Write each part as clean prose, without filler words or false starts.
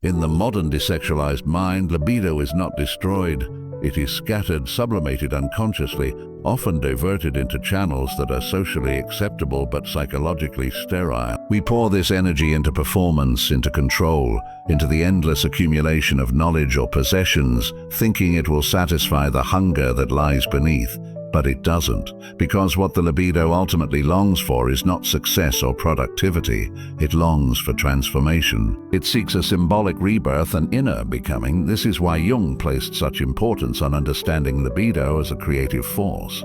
In the modern desexualized mind, libido is not destroyed. It is scattered, sublimated unconsciously, often diverted into channels that are socially acceptable but psychologically sterile. We pour this energy into performance, into control, into the endless accumulation of knowledge or possessions, thinking it will satisfy the hunger that lies beneath. But it doesn't, because what the libido ultimately longs for is not success or productivity. It longs for transformation. It seeks a symbolic rebirth and inner becoming. This is why Jung placed such importance on understanding libido as a creative force.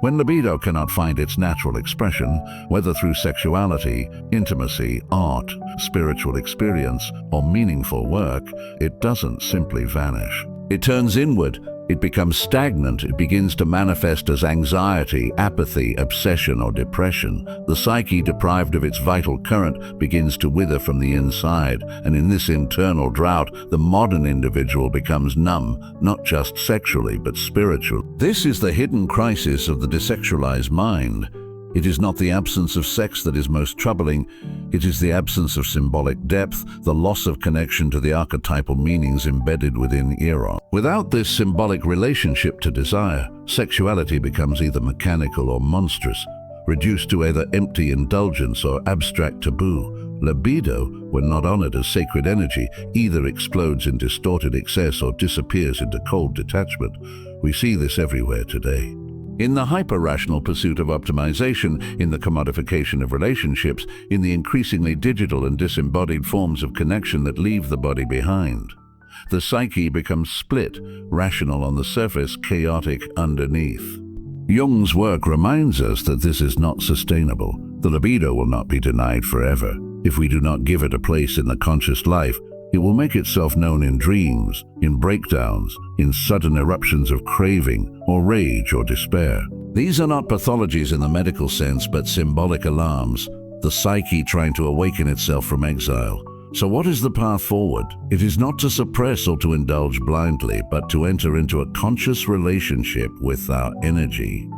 When libido cannot find its natural expression, whether through sexuality, intimacy, art, spiritual experience, or meaningful work, it doesn't simply vanish. It turns inward. It becomes stagnant. It begins to manifest as anxiety, apathy, obsession, or depression. The psyche, deprived of its vital current, begins to wither from the inside, and in this internal drought, the modern individual becomes numb, not just sexually, but spiritually. This is the hidden crisis of the desexualized mind. It is not the absence of sex that is most troubling. It is the absence of symbolic depth, the loss of connection to the archetypal meanings embedded within Eros. Without this symbolic relationship to desire, sexuality becomes either mechanical or monstrous, reduced to either empty indulgence or abstract taboo. Libido, when not honored as sacred energy, either explodes in distorted excess or disappears into cold detachment. We see this everywhere today. In the hyper-rational pursuit of optimization, in the commodification of relationships, in the increasingly digital and disembodied forms of connection that leave the body behind, the psyche becomes split, rational on the surface, chaotic underneath. Jung's work reminds us that this is not sustainable. The libido will not be denied forever. If we do not give it a place in the conscious life, it will make itself known in dreams, in breakdowns, in sudden eruptions of craving, or rage, or despair. These are not pathologies in the medical sense, but symbolic alarms, the psyche trying to awaken itself from exile. So what is the path forward? It is not to suppress or to indulge blindly, but to enter into a conscious relationship with our energy.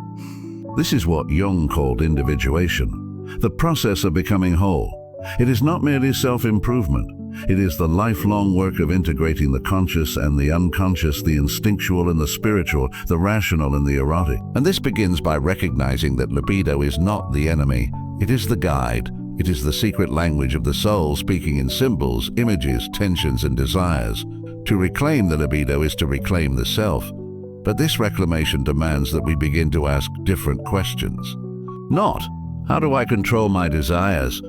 This is what Jung called individuation, the process of becoming whole. It is not merely self-improvement. It is the lifelong work of integrating the conscious and the unconscious, the instinctual and the spiritual, the rational and the erotic. And this begins by recognizing that libido is not the enemy. It is the guide. It is the secret language of the soul, speaking in symbols, images, tensions, and desires. To reclaim the libido is to reclaim the self. But this reclamation demands that we begin to ask different questions. Not, how do I control my desires?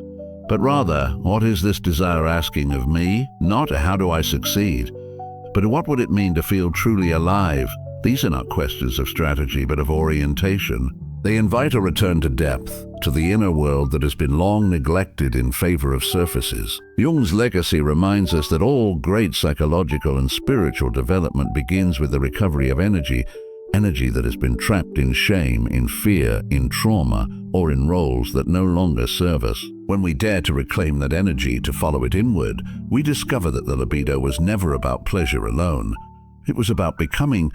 But rather, what is this desire asking of me? Not how do I succeed, but what would it mean to feel truly alive? These are not questions of strategy, but of orientation. They invite a return to depth, to the inner world that has been long neglected in favor of surfaces. Jung's legacy reminds us that all great psychological and spiritual development begins with the recovery of energy that has been trapped in shame, in fear, in trauma, or in roles that no longer serve us. When we dare to reclaim that energy, to follow it inward, we discover that the libido was never about pleasure alone. It was about becoming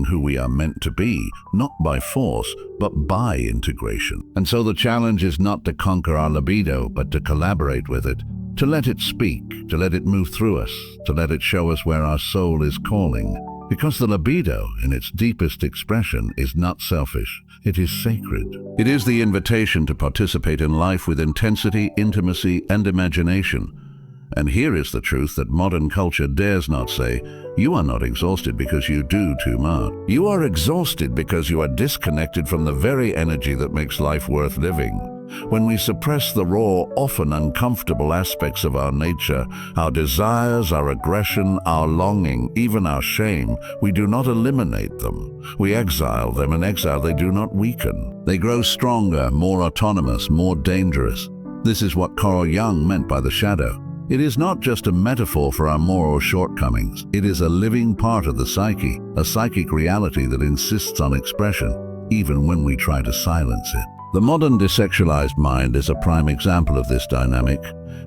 who we are meant to be, not by force, but by integration. And so the challenge is not to conquer our libido, but to collaborate with it, to let it speak, to let it move through us, to let it show us where our soul is calling. Because the libido, in its deepest expression, is not selfish, it is sacred. It is the invitation to participate in life with intensity, intimacy, and imagination. And here is the truth that modern culture dares not say: you are not exhausted because you do too much. You are exhausted because you are disconnected from the very energy that makes life worth living. When we suppress the raw, often uncomfortable aspects of our nature, our desires, our aggression, our longing, even our shame, we do not eliminate them. We exile them. In exile, they do not weaken. They grow stronger, more autonomous, more dangerous. This is what Carl Jung meant by the shadow. It is not just a metaphor for our moral shortcomings. It is a living part of the psyche, a psychic reality that insists on expression, even when we try to silence it. The modern desexualized mind is a prime example of this dynamic.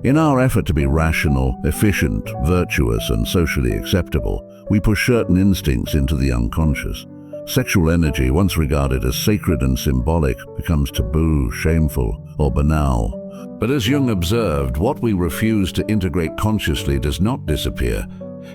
In our effort to be rational, efficient, virtuous, and socially acceptable, we push certain instincts into the unconscious. Sexual energy, once regarded as sacred and symbolic, becomes taboo, shameful, or banal. But as Jung observed, what we refuse to integrate consciously does not disappear.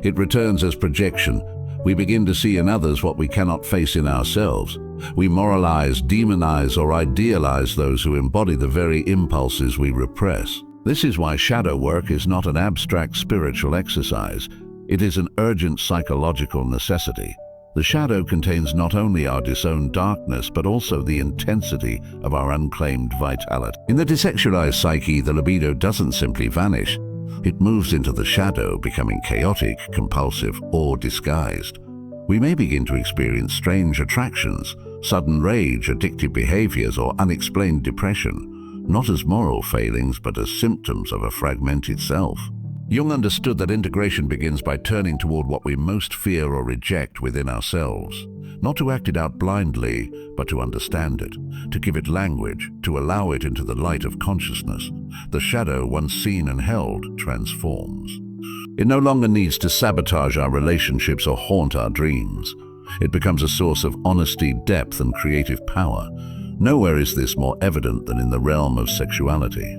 It returns as projection. We begin to see in others what we cannot face in ourselves. We moralize, demonize, or idealize those who embody the very impulses we repress. This is why shadow work is not an abstract spiritual exercise. It is an urgent psychological necessity. The shadow contains not only our disowned darkness, but also the intensity of our unclaimed vitality. In the desexualized psyche, the libido doesn't simply vanish. It moves into the shadow, becoming chaotic, compulsive, or disguised. We may begin to experience strange attractions, sudden rage, addictive behaviors, or unexplained depression, not as moral failings, but as symptoms of a fragmented self. Jung understood that integration begins by turning toward what we most fear or reject within ourselves, not to act it out blindly, but to understand it, to give it language, to allow it into the light of consciousness. The shadow, once seen and held, transforms. It no longer needs to sabotage our relationships or haunt our dreams. It becomes a source of honesty, depth, and creative power. Nowhere is this more evident than in the realm of sexuality.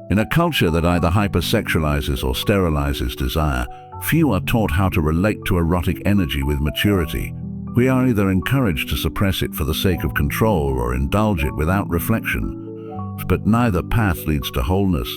In a culture that either hypersexualizes or sterilizes desire, few are taught how to relate to erotic energy with maturity. We are either encouraged to suppress it for the sake of control or indulge it without reflection. But neither path leads to wholeness.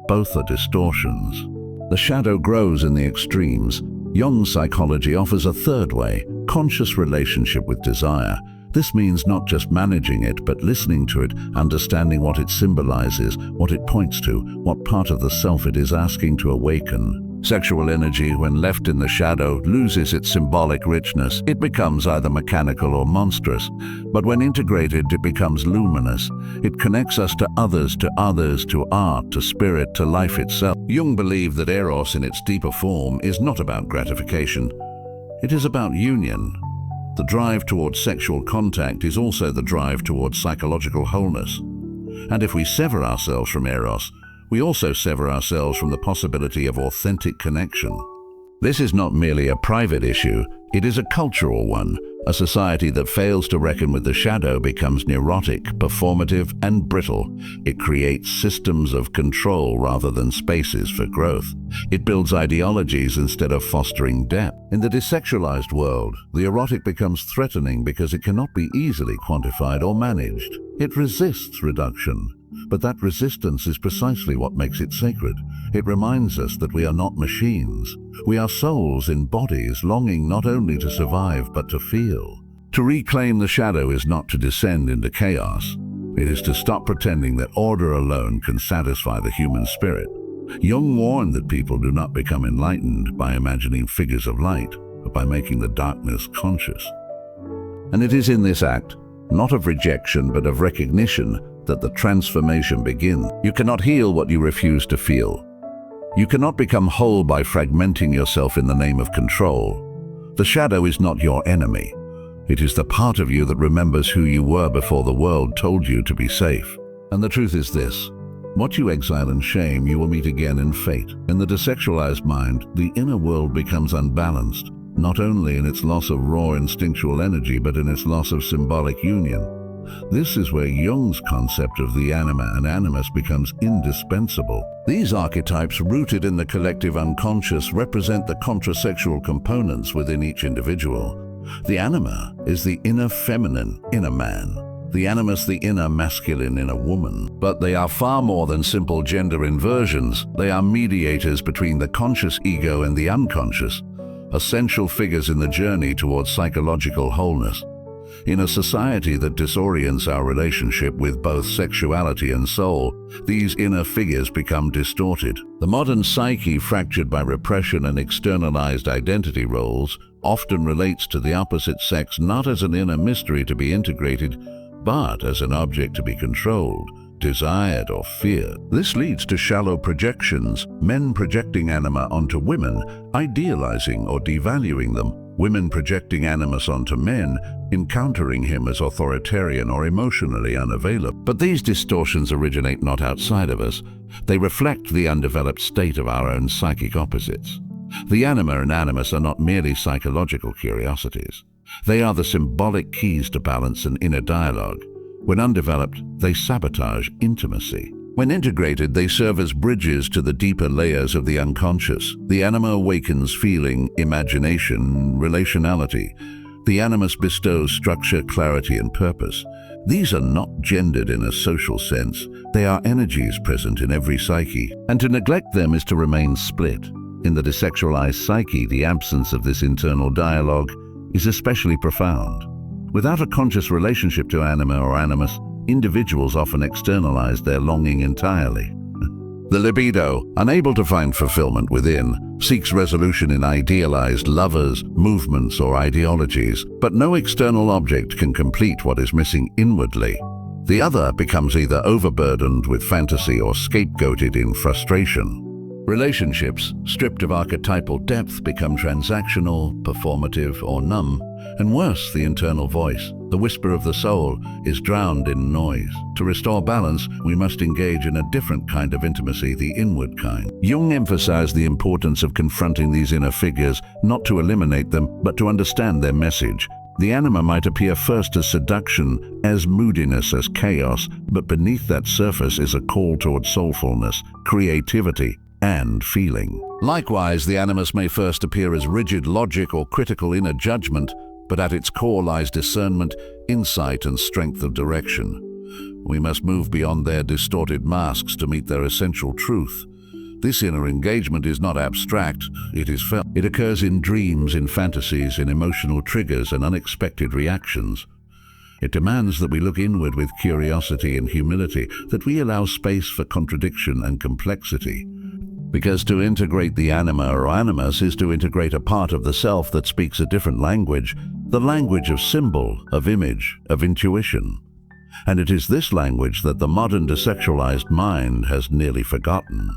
Both are distortions. The shadow grows in the extremes. Jung's psychology offers a third way, conscious relationship with desire. This means not just managing it, but listening to it, understanding what it symbolizes, what it points to, what part of the self it is asking to awaken. Sexual energy, when left in the shadow, loses its symbolic richness. It becomes either mechanical or monstrous. But when integrated, it becomes luminous. It connects us to others, to art, to spirit, to life itself. Jung believed that Eros in its deeper form is not about gratification. It is about union. The drive towards sexual contact is also the drive towards psychological wholeness. And if we sever ourselves from Eros, we also sever ourselves from the possibility of authentic connection. This is not merely a private issue, it is a cultural one. A society that fails to reckon with the shadow becomes neurotic, performative, and brittle. It creates systems of control rather than spaces for growth. It builds ideologies instead of fostering depth. In the desexualized world, the erotic becomes threatening because it cannot be easily quantified or managed. It resists reduction. But that resistance is precisely what makes it sacred. It reminds us that we are not machines. We are souls in bodies longing not only to survive but to feel. To reclaim the shadow is not to descend into chaos. It is to stop pretending that order alone can satisfy the human spirit. Jung warned that people do not become enlightened by imagining figures of light, but by making the darkness conscious. And it is in this act, not of rejection but of recognition, that the transformation begins. You cannot heal what you refuse to feel. You cannot become whole by fragmenting yourself in the name of control. The shadow is not your enemy. It is the part of you that remembers who you were before the world told you to be safe. And the truth is this: what you exile in shame, you will meet again in fate. In the desexualized mind, the inner world becomes unbalanced, not only in its loss of raw instinctual energy, but in its loss of symbolic union. This is where Jung's concept of the Anima and Animus becomes indispensable. These archetypes, rooted in the collective unconscious, represent the contrasexual components within each individual. The Anima is the inner feminine in a man, the Animus the inner masculine in a woman. But they are far more than simple gender inversions. They are mediators between the conscious ego and the unconscious, essential figures in the journey towards psychological wholeness. In a society that disorients our relationship with both sexuality and soul, these inner figures become distorted. The modern psyche, fractured by repression and externalized identity roles, often relates to the opposite sex not as an inner mystery to be integrated, but as an object to be controlled, desired, or feared. This leads to shallow projections, men projecting anima onto women, idealizing or devaluing them, women projecting animus onto men, encountering him as authoritarian or emotionally unavailable. But these distortions originate not outside of us. They reflect the undeveloped state of our own psychic opposites. The anima and animus are not merely psychological curiosities. They are the symbolic keys to balance and inner dialogue. When undeveloped, they sabotage intimacy. When integrated, they serve as bridges to the deeper layers of the unconscious. The anima awakens feeling, imagination, relationality. The animus bestows structure, clarity, and purpose. These are not gendered in a social sense. They are energies present in every psyche, and to neglect them is to remain split. In the desexualized psyche, the absence of this internal dialogue is especially profound. Without a conscious relationship to anima or animus, individuals often externalize their longing entirely. The libido, unable to find fulfillment within, seeks resolution in idealized lovers, movements, or ideologies, but no external object can complete what is missing inwardly. The other becomes either overburdened with fantasy or scapegoated in frustration. Relationships, stripped of archetypal depth, become transactional, performative, or numb, and worse, the internal voice, the whisper of the soul, is drowned in noise. To restore balance, we must engage in a different kind of intimacy, the inward kind. Jung emphasized the importance of confronting these inner figures, not to eliminate them, but to understand their message. The anima might appear first as seduction, as moodiness, as chaos, but beneath that surface is a call toward soulfulness, creativity, and feeling. Likewise, the animus may first appear as rigid logic or critical inner judgment, but at its core lies discernment, insight, and strength of direction. We must move beyond their distorted masks to meet their essential truth. This inner engagement is not abstract, it is felt. It occurs in dreams, in fantasies, in emotional triggers and unexpected reactions. It demands that we look inward with curiosity and humility, that we allow space for contradiction and complexity. Because to integrate the anima or animus is to integrate a part of the self that speaks a different language, the language of symbol, of image, of intuition. And it is this language that the modern desexualized mind has nearly forgotten.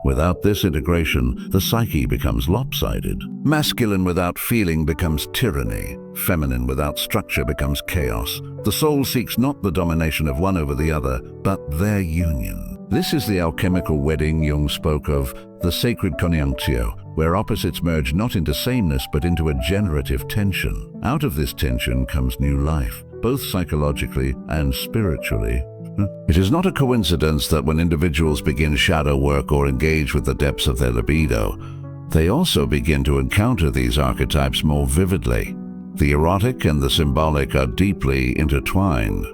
Without this integration, the psyche becomes lopsided. Masculine without feeling becomes tyranny. Feminine without structure becomes chaos. The soul seeks not the domination of one over the other, but their union. This is the alchemical wedding Jung spoke of, the sacred conjunctio, where opposites merge not into sameness but into a generative tension. Out of this tension comes new life, both psychologically and spiritually. It is not a coincidence that when individuals begin shadow work or engage with the depths of their libido, they also begin to encounter these archetypes more vividly. The erotic and the symbolic are deeply intertwined.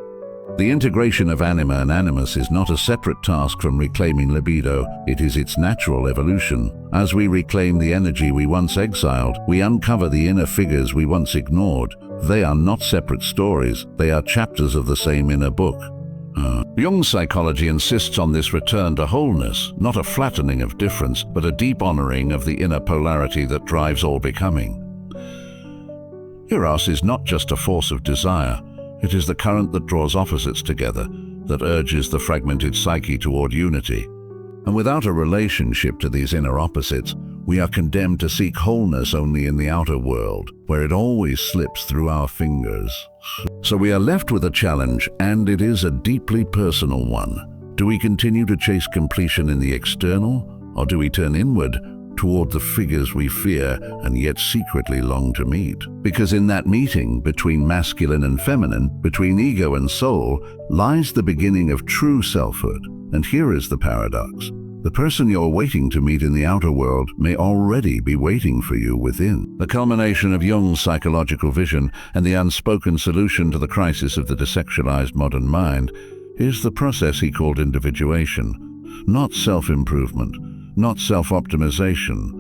The integration of anima and animus is not a separate task from reclaiming libido, it is its natural evolution. As we reclaim the energy we once exiled, we uncover the inner figures we once ignored. They are not separate stories, they are chapters of the same inner book. Jung's psychology insists on this return to wholeness, not a flattening of difference, but a deep honoring of the inner polarity that drives all becoming. Eros is not just a force of desire, it is the current that draws opposites together, that urges the fragmented psyche toward unity. And without a relationship to these inner opposites, we are condemned to seek wholeness only in the outer world, where it always slips through our fingers. So we are left with a challenge, and it is a deeply personal one. Do we continue to chase completion in the external, or do we turn inward toward the figures we fear and yet secretly long to meet? Because in that meeting between masculine and feminine, between ego and soul, lies the beginning of true selfhood. And here is the paradox. The person you're waiting to meet in the outer world may already be waiting for you within. The culmination of Jung's psychological vision and the unspoken solution to the crisis of the desexualized modern mind is the process he called individuation. Not self-improvement, not self-optimization,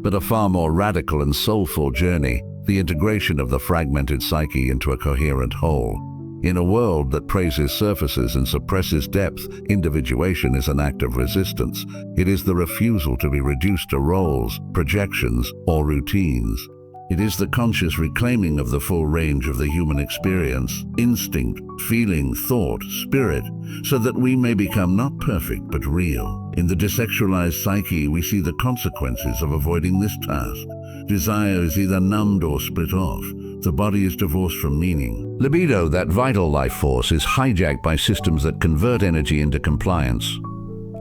but a far more radical and soulful journey, the integration of the fragmented psyche into a coherent whole. In a world that praises surfaces and suppresses depth, individuation is an act of resistance. It is the refusal to be reduced to roles, projections, or routines. It is the conscious reclaiming of the full range of the human experience, instinct, feeling, thought, spirit, so that we may become not perfect but real. In the desexualized psyche, we see the consequences of avoiding this task. Desire is either numbed or split off. The body is divorced from meaning. Libido, that vital life force, is hijacked by systems that convert energy into compliance.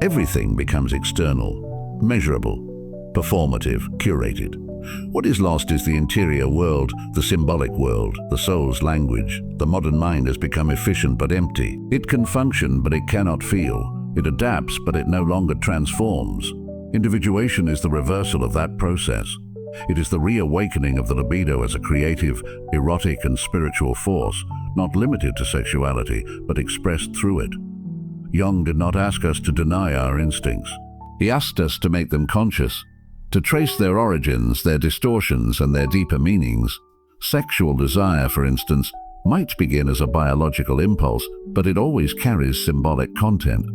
Everything becomes external, measurable, performative, curated. What is lost is the interior world, the symbolic world, the soul's language. The modern mind has become efficient but empty. It can function, but it cannot feel. It adapts, but it no longer transforms. Individuation is the reversal of that process. It is the reawakening of the libido as a creative, erotic, and spiritual force, not limited to sexuality, but expressed through it. Jung did not ask us to deny our instincts. He asked us to make them conscious, to trace their origins, their distortions, and their deeper meanings. Sexual desire, for instance, might begin as a biological impulse, but it always carries symbolic content.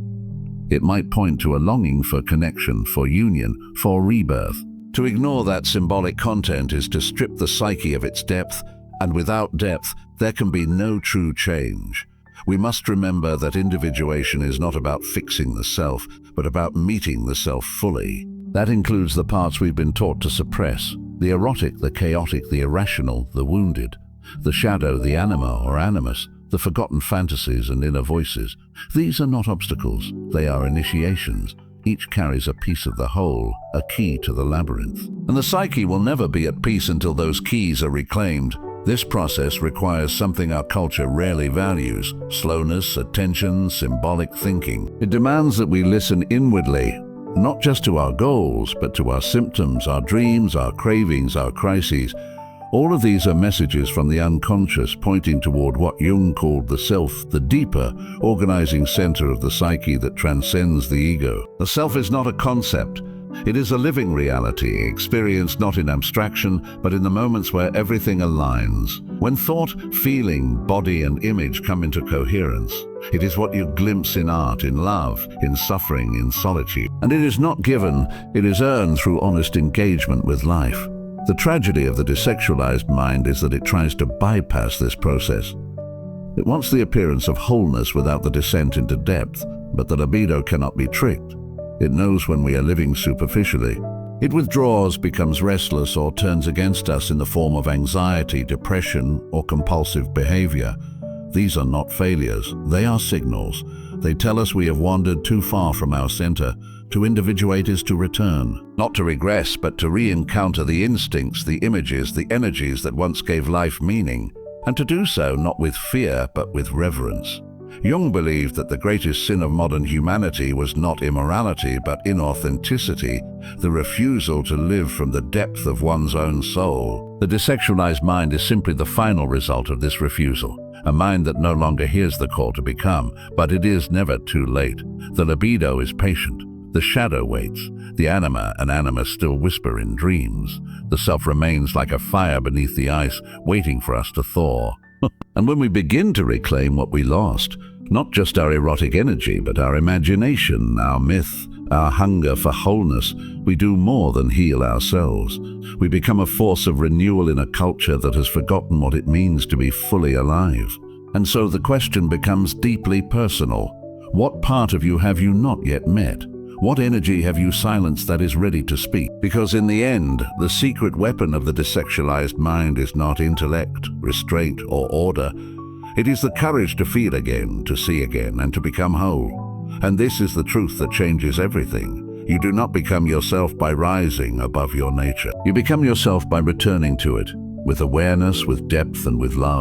It might point to a longing for connection, for union, for rebirth. To ignore that symbolic content is to strip the psyche of its depth, and without depth, there can be no true change. We must remember that individuation is not about fixing the self, but about meeting the self fully. That includes the parts we've been taught to suppress: the erotic, the chaotic, the irrational, the wounded, the shadow, the anima or animus, the forgotten fantasies and inner voices. These are not obstacles, they are initiations. Each carries a piece of the whole, a key to the labyrinth. And the psyche will never be at peace until those keys are reclaimed. This process requires something our culture rarely values: slowness, attention, symbolic thinking. It demands that we listen inwardly, not just to our goals, but to our symptoms, our dreams, our cravings, our crises. All of these are messages from the unconscious pointing toward what Jung called the self, the deeper, organizing center of the psyche that transcends the ego. The self is not a concept. It is a living reality, experienced not in abstraction, but in the moments where everything aligns. When thought, feeling, body, and image come into coherence, it is what you glimpse in art, in love, in suffering, in solitude. And it is not given, it is earned through honest engagement with life. The tragedy of the desexualized mind is that it tries to bypass this process. It wants the appearance of wholeness without the descent into depth, but the libido cannot be tricked. It knows when we are living superficially. It withdraws, becomes restless, or turns against us in the form of anxiety, depression, or compulsive behavior. These are not failures, they are signals. They tell us we have wandered too far from our center. To individuate is to return, not to regress, but to re-encounter the instincts, the images, the energies that once gave life meaning, and to do so not with fear, but with reverence. Jung believed that the greatest sin of modern humanity was not immorality, but inauthenticity, the refusal to live from the depth of one's own soul. The desexualized mind is simply the final result of this refusal, a mind that no longer hears the call to become, but it is never too late. The libido is patient. The shadow waits. The anima and animus still whisper in dreams. The self remains like a fire beneath the ice, waiting for us to thaw. And when we begin to reclaim what we lost, not just our erotic energy, but our imagination, our myth, our hunger for wholeness, we do more than heal ourselves. We become a force of renewal in a culture that has forgotten what it means to be fully alive. And so the question becomes deeply personal. What part of you have you not yet met? What energy have you silenced that is ready to speak? Because in the end, the secret weapon of the desexualized mind is not intellect, restraint, or order. It is the courage to feel again, to see again, and to become whole. And this is the truth that changes everything. You do not become yourself by rising above your nature. You become yourself by returning to it, with awareness, with depth, and with love.